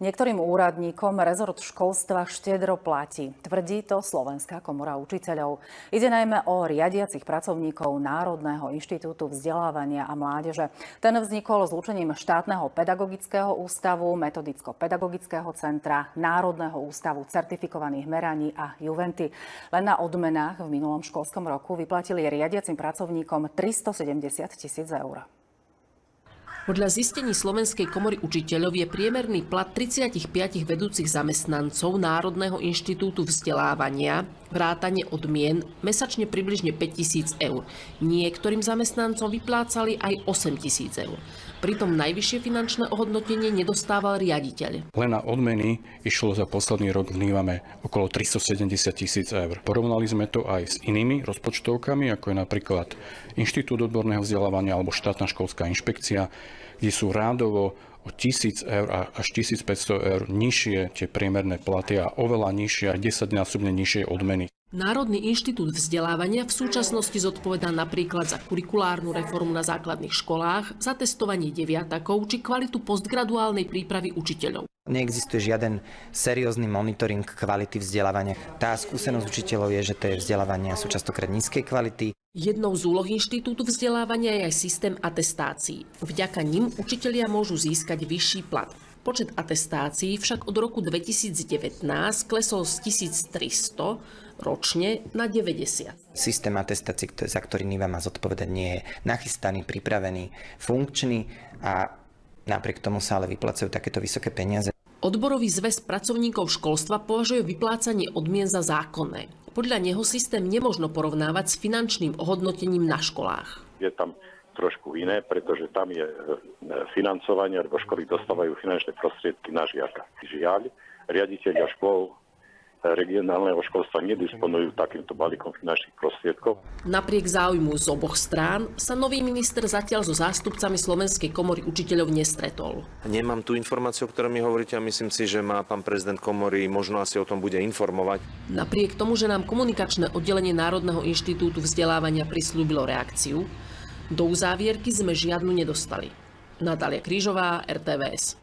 Niektorým úradníkom rezort školstva štedro platí. Tvrdí to Slovenská komora učiteľov. Ide najmä o riadiacich pracovníkov Národného inštitútu vzdelávania a mládeže. Ten vznikol zlúčením štátneho pedagogického ústavu, metodicko-pedagogického centra, Národného ústavu certifikovaných meraní a Juventy. Len na odmenách v minulom školskom roku vyplatili riadiacim pracovníkom 370 000 eur. Podľa zistení Slovenskej komory učiteľov je priemerný plat 35 vedúcich zamestnancov Národného inštitútu vzdelávania, vrátane odmien, mesačne približne 5 000 eur. Niektorým zamestnancom vyplácali aj 8 000 eur. Pritom najvyššie finančné ohodnotenie nedostával riaditeľ. Len na odmeny išlo za posledný rok vnímame okolo 370 000 eur. Porovnali sme to aj s inými rozpočtovkami, ako je napríklad Inštitút odborného vzdelávania alebo štátna školská inšpekcia, kde sú rádovo o 1 000 eur až 1500 eur nižšie tie priemerné platy a oveľa nižšie, aj 10-násobne nižšie odmeny. Národný inštitút vzdelávania v súčasnosti zodpovedá napríklad za kurikulárnu reformu na základných školách, za testovanie deviatakov či kvalitu postgraduálnej prípravy učiteľov. Neexistuje žiaden seriózny monitoring kvality vzdelávania. Tá skúsenosť učiteľov je, že tie vzdelávania sú častokrát nízkej kvality. Jednou z úloh inštitútu vzdelávania je aj systém atestácií. Vďaka nim učitelia môžu získať vyšší plat. Počet atestácií však od roku 2019 klesol z 1300 ročne na 90. Systém atestácií, za ktorý NIVA má zodpovedať, nie je nachystaný, pripravený, funkčný a napriek tomu sa ale vyplácajú takéto vysoké peniaze. Odborový zväz pracovníkov školstva považuje vyplácanie odmien za zákonné. Podľa neho systém nemožno porovnávať s finančným ohodnotením na školách. Je tam trošku iné, pretože tam je financovanie, alebo školy dostávajú finančné prostriedky na žiaka. Žiaľ, riaditelia škôl regionálneho školstva nedisponujú takýmto balíkom finančných prostriedkov. Napriek záujmu z oboch strán sa nový minister zatiaľ so zástupcami Slovenskej komory učiteľov nestretol. Nemám tú informáciu, o ktorej mi hovoríte, a myslím si, že má pán prezident komory, možno asi o tom bude informovať. Napriek tomu, že nám komunikačné oddelenie Národného inštitútu vzdelávania prisľúbilo reakciu, do uzávierky sme žiadnu nedostali. Natália Krížová, RTVS.